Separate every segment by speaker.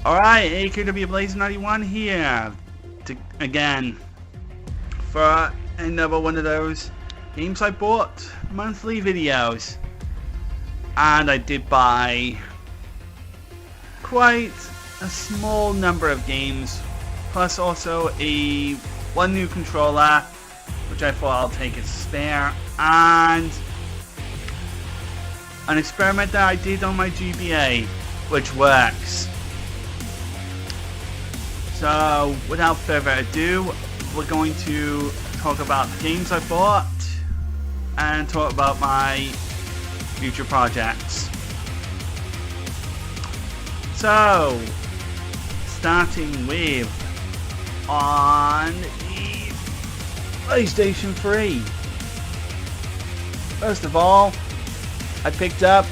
Speaker 1: Alright, AKWBlaze91 here again for another one of those games I bought monthly videos. And I did buy quite a small number of games, plus also one new controller, which I thought I'll take as a spare, and an experiment that I did on my GBA, which works. So without further ado, we're going to talk about the games I bought and talk about my future projects. So, starting with on the PlayStation 3. First of all, I picked up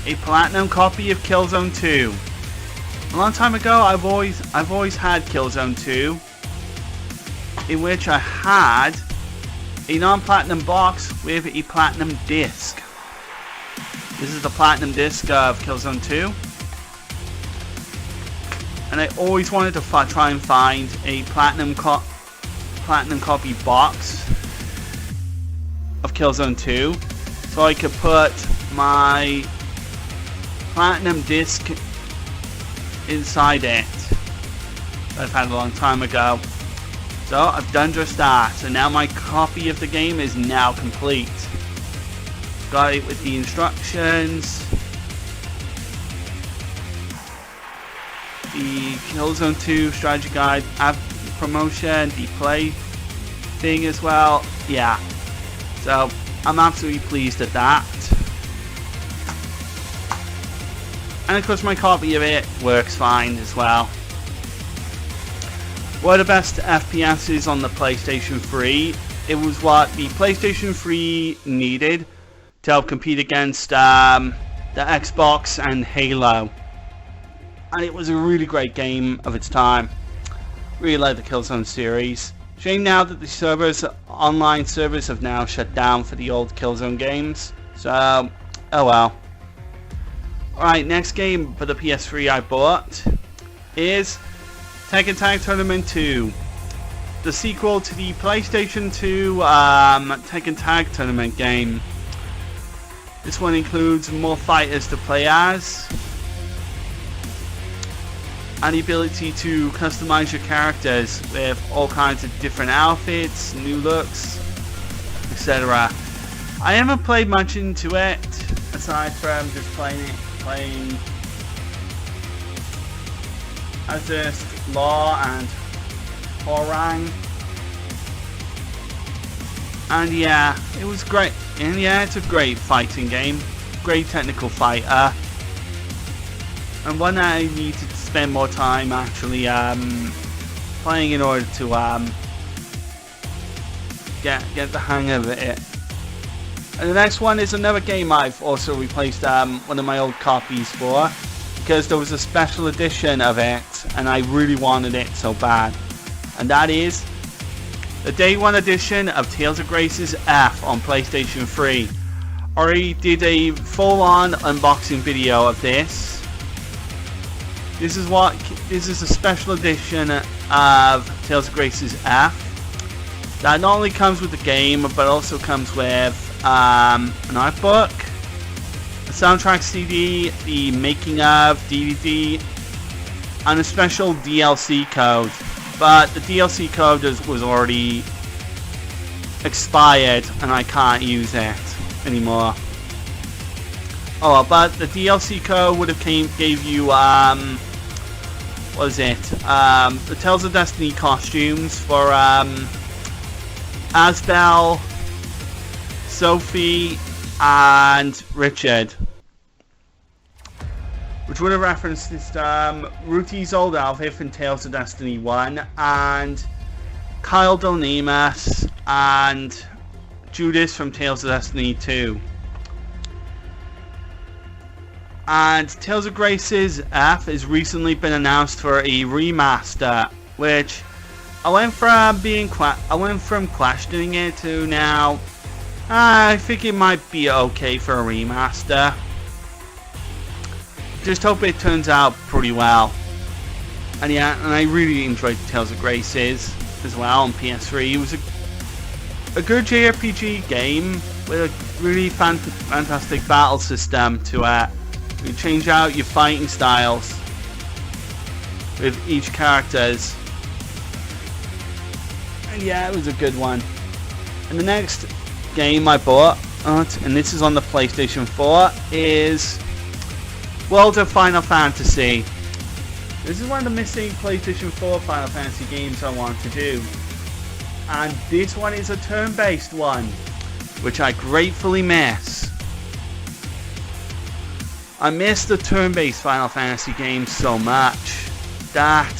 Speaker 1: a platinum copy of Killzone 2. A long time ago, I've always had Killzone 2, in which I had a non-platinum box with a platinum disc. This is the platinum disc of Killzone 2, and I always wanted to try and find a platinum copy box of Killzone 2, so I could put my platinum disc inside it. I've had a long time ago. So I've done just that, and now my copy of the game is now complete. Got it with the instructions, the Killzone 2 strategy guide, app promotion, the play thing as well. Yeah, so I'm absolutely pleased at that. And of course my copy of it works fine as well. One of the best FPSs on the PlayStation 3. It was what the PlayStation 3 needed to help compete against the Xbox and Halo. And it was a really great game of its time. Really like the Killzone series. Shame now that the online servers have now shut down for the old Killzone games. So, oh well. Alright, next game for the PS3 I bought is Tekken Tag Tournament 2. The sequel to the PlayStation 2 Tekken Tag Tournament game. This one includes more fighters to play as, and the ability to customize your characters with all kinds of different outfits, new looks, etc. I haven't played much into it, aside from just playing as just Law and Horang. And yeah, it was great. And yeah, it's a great fighting game. Great technical fighter. And one that I need to spend more time actually playing in order to get the hang of it. And the next one is another game I've also replaced one of my old copies for, because there was a special edition of it and I really wanted it so bad. And that is the Day 1 edition of Tales of Grace's F on PlayStation 3. Already did a full-on unboxing video of this. This is a special edition of Tales of Grace's F that not only comes with the game but also comes with an art book, a soundtrack CD, the making of DVD, and a special DLC code. But the DLC code was already expired and I can't use it anymore. Oh, but the DLC code would have gave you what is it? The Tales of Destiny costumes for Asbel, Sophie, and Richard, which would have referenced this Ruti's old outfit from Tales of Destiny 1, and Kyle Delnemus and Judas from Tales of Destiny 2. And Tales of Grace's F has recently been announced for a remaster, which I went from questioning it to now I think it might be okay for a remaster. Just hope it turns out pretty well. And yeah, and I really enjoyed Tales of Graces as well on PS3. It was a good JRPG game with a really fantastic battle system to it. You change out your fighting styles with each characters. And yeah, it was a good one. And the next game I bought, and this is on the PlayStation 4, is World of Final Fantasy. This is one of the missing PlayStation 4 Final Fantasy games I want to do. And this one is a turn-based one, which I gratefully miss. I miss the turn-based Final Fantasy games so much that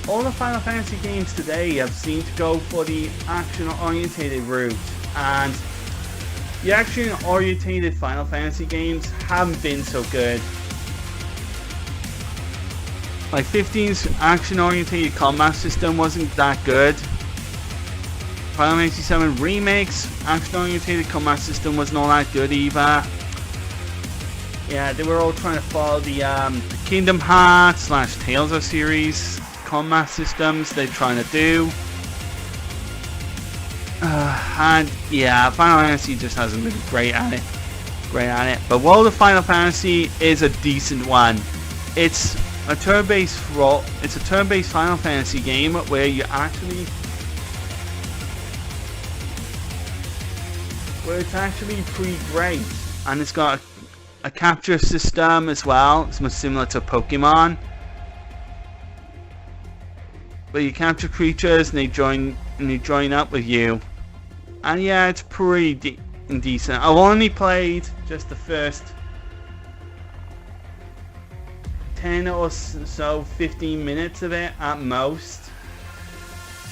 Speaker 1: all the Final Fantasy games today have seemed to go for the action-oriented route, and the action-oriented Final Fantasy games haven't been so good. Like 15's action-oriented combat system wasn't that good. Final Fantasy 7 Remake's action-oriented combat system wasn't all that good either. Yeah, they were all trying to follow the Kingdom Hearts / Tales of series combat systems they're trying to do. And yeah, Final Fantasy just hasn't been great at it. But World of Final Fantasy is a decent one. It's a turn-based Final Fantasy game where it's actually pretty great, and it's got a capture system as well. It's much similar to Pokemon, where you capture creatures and they join up with you. And yeah, it's pretty decent. I've only played just the first 10 or so, 15 minutes of it at most,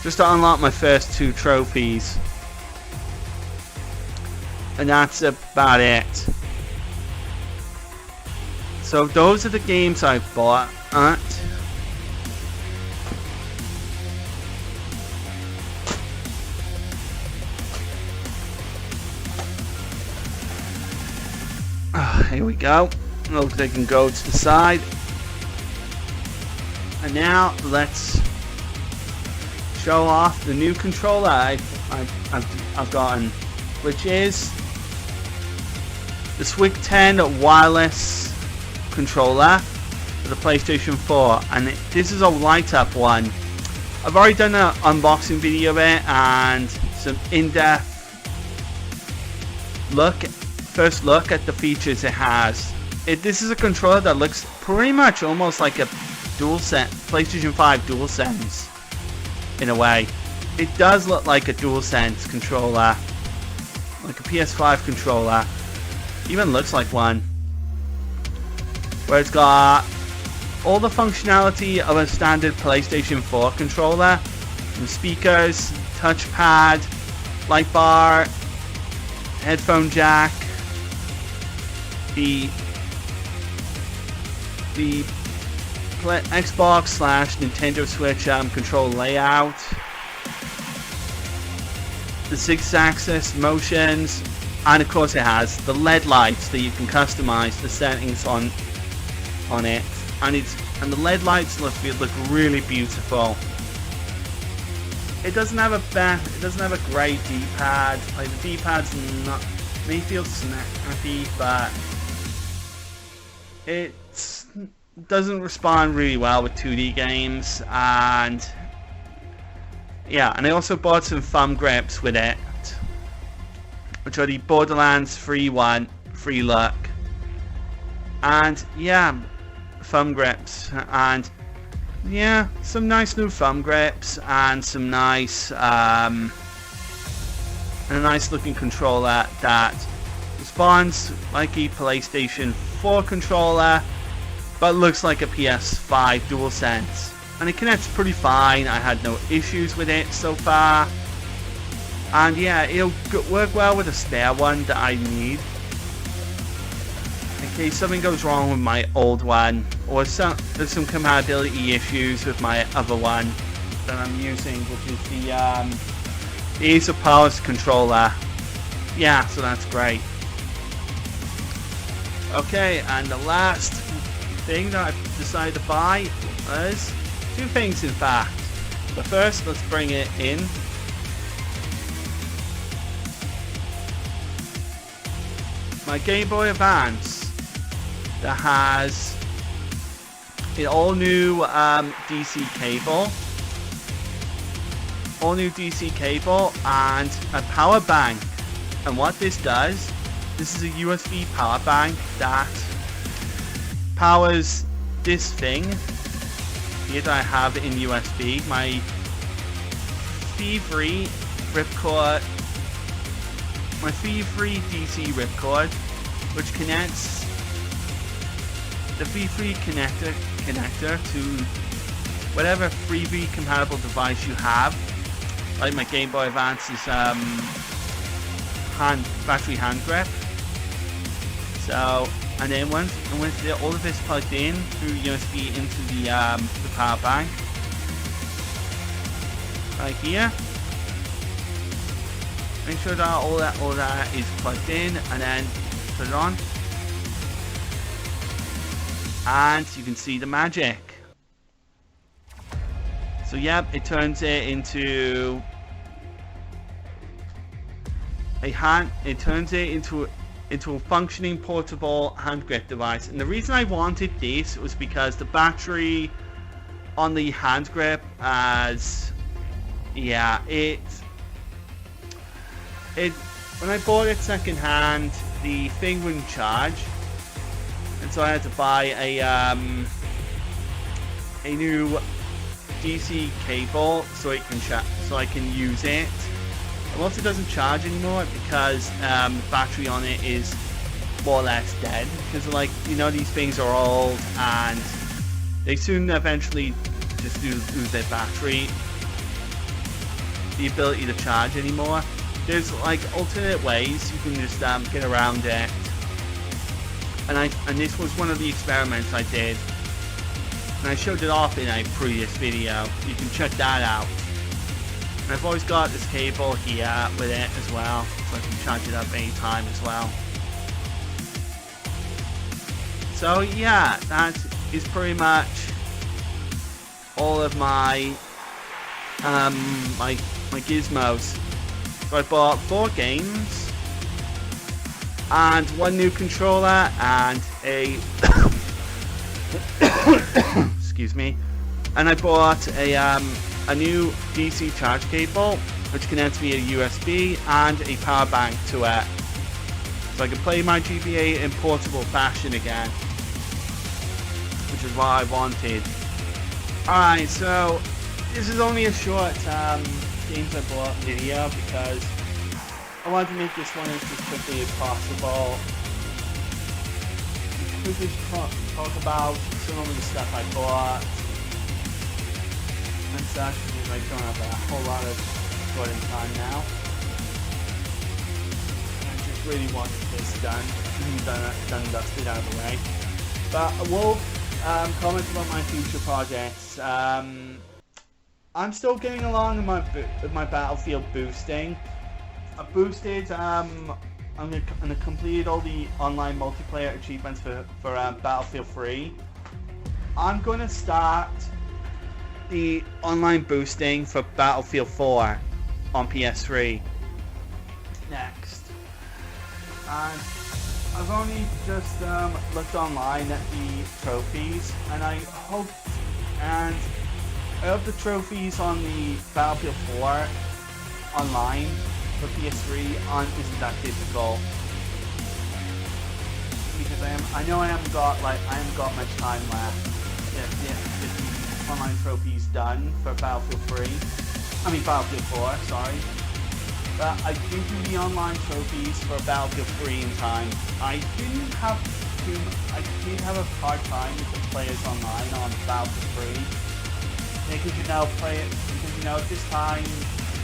Speaker 1: just to unlock my first 2 trophies, and that's about it. So those are the games I've bought. Here we go. Look, they can go to the side. And now let's show off the new controller I've gotten, which is the Switch 10 wireless controller for the PlayStation 4, and this is a light up one. I've already done an unboxing video of it and some in-depth first look at the features it has. This is a controller that looks pretty much almost like a PlayStation 5 DualSense in a way. It does look like a DualSense controller, like a PS5 controller. Even looks like one, where it's got all the functionality of a standard PlayStation 4 controller, from speakers, touchpad, light bar, headphone jack, the Xbox / Nintendo Switch control layout, the 6-axis motions, and of course it has the LED lights that you can customize the settings on it, and the LED lights look really beautiful. It doesn't have a great D-pad. Like, the D-pad's may feel snappy, but it doesn't respond really well with 2D games. And yeah, and I also bought some thumb grips with it, which are the Borderlands free look. And yeah, thumb grips, and yeah, some nice new thumb grips, and some nice and a nice looking controller that responds like a PlayStation 4 controller, but looks like a PS5 DualSense, and it connects pretty fine. I had no issues with it so far, and yeah, it'll work well with a spare one that I need in case something goes wrong with my old one, or there's some compatibility issues with my other one that I'm using, which is the Ace of Powers controller. Yeah, so that's great. Okay, and the last thing that I've decided to buy. There's two things in fact. But first, let's bring it in. My Gameboy Advance that has an all new DC cable. All new DC cable and a power bank. And what this does, this is a USB power bank that powers this thing here that I have in USB, my V3 ripcord, my V3 DC ripcord, which connects the V3 connector to whatever 3V compatible device you have, like my Gameboy Advance's battery hand grip. So, and then once all of this plugged in through USB into the power bank, right here. Make sure that all that is plugged in, and then put it on, and you can see the magic. So yep, it turns it into into a functioning portable hand grip device. And the reason I wanted this was because the battery on the hand grip, when I bought it second hand, the thing wouldn't charge, and so I had to buy a new DC cable so I can use it. And once it doesn't charge anymore because the battery on it is more or less dead, because like, you know, these things are old and they soon eventually just lose their battery, the ability to charge anymore. There's like alternate ways you can just get around it, and this was one of the experiments I did, and I showed it off in a previous video. You can check that out. And I've always got this cable here with it as well, so I can charge it up anytime as well. So yeah, that is pretty much all of my my gizmos. So I bought 4 games and 1 new controller and a excuse me, and I bought a new DC charge cable which connects via USB and a power bank to it, so I can play my GBA in portable fashion again, which is what I wanted. Alright, so this is only a short games I bought video because I wanted to make this one as quickly as possible. Quickly talk about some of the stuff I bought and such, because I don't have a whole lot of recording time now. I just really wanted this done and dusted out of the way. But I will comment about my future projects. I'm still getting along with my Battlefield boosting. I boosted. I'm gonna complete all the online multiplayer achievements for Battlefield 3. I'm gonna start the online boosting for Battlefield 4 on PS3 next. And I've only just looked online at the trophies, and I hope the trophies on the Battlefield 4 online for PS3 isn't that difficult, because I know I haven't got much time left if the online trophies done for Battlefield 4, sorry. But I did do the online trophies for Battlefield 3 in time. I did have a hard time with the players online on Battlefield 3. Because this time,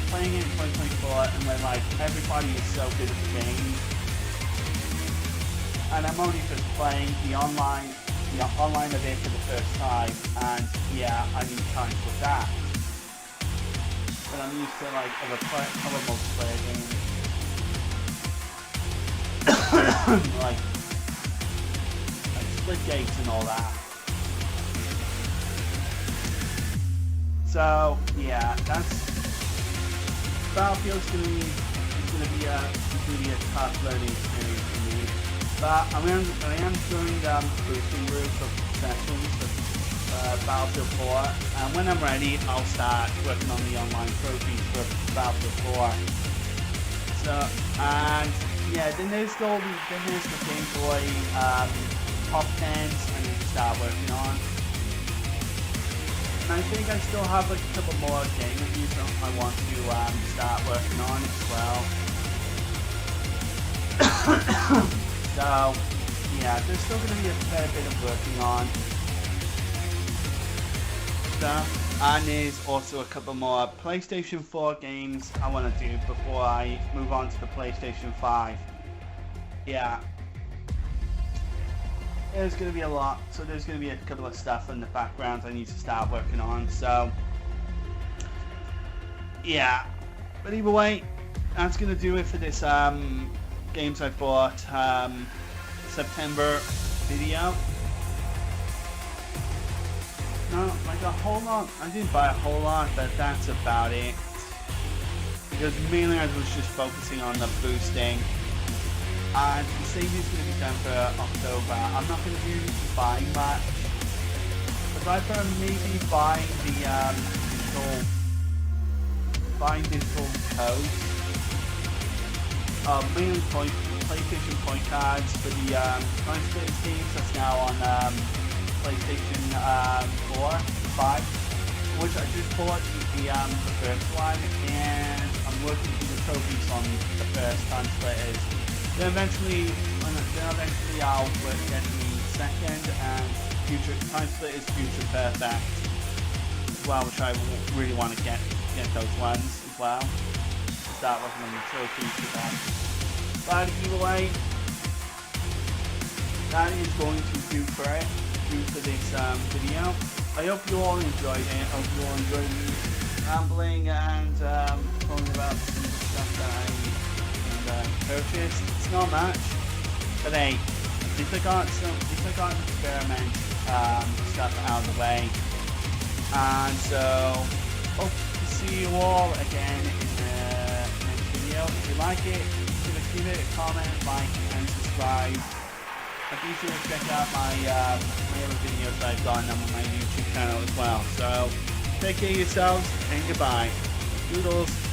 Speaker 1: playing it in 2024, and when like everybody is so good at the game, and I'm only just playing the online of it for the first time, and yeah, I need time for that. But I'm used to like other multiplayer games, like split gates and all that. So yeah, that's Battlefield's gonna be a tough learning experience for me. But I am doing boosting routes of sessions of Battlefield 4, and when I'm ready, I'll start working on the online trophies for Battlefield 4. So, and yeah, then there's the Gameboy top 10s I need to start working on. And I think I still have like a couple more game reviews I want to start working on as well. So yeah, there's still going to be a fair bit of working on stuff. And there's also a couple more PlayStation 4 games I want to do before I move on to the PlayStation 5. Yeah. There's going to be a lot, so there's going to be a couple of stuff in the background I need to start working on, so yeah. But either way, that's going to do it for this games I bought September video. No, like a whole lot, I didn't buy a whole lot, but that's about it. Because mainly I was just focusing on the boosting. And the saving is going to be done for October. I'm not going to be buying much. Aside from maybe buying the digital codes. Mainly PlayStation point cards for the Time Splitters games that's now on PlayStation 4, 5, which I just bought the first one, and I'm working through the trophies on the first Time Splitters. Then eventually I'll get the second and Time Splitters Future Perfect as well, which I really want to get those ones as well. Start working on the trophies for that. But either way, that is going to do for this video. I hope you all enjoyed it. I hope you all enjoyed me rambling and talking about some stuff that I purchased. It's not much, but hey, at least I got an experiment stuff out of the way. And so, hope to see you all again in the next video. If you like it, give it a comment, like, and subscribe. And be sure to check out my other videos that I've done on my YouTube channel as well. So, take care of yourselves, and goodbye. Doodles.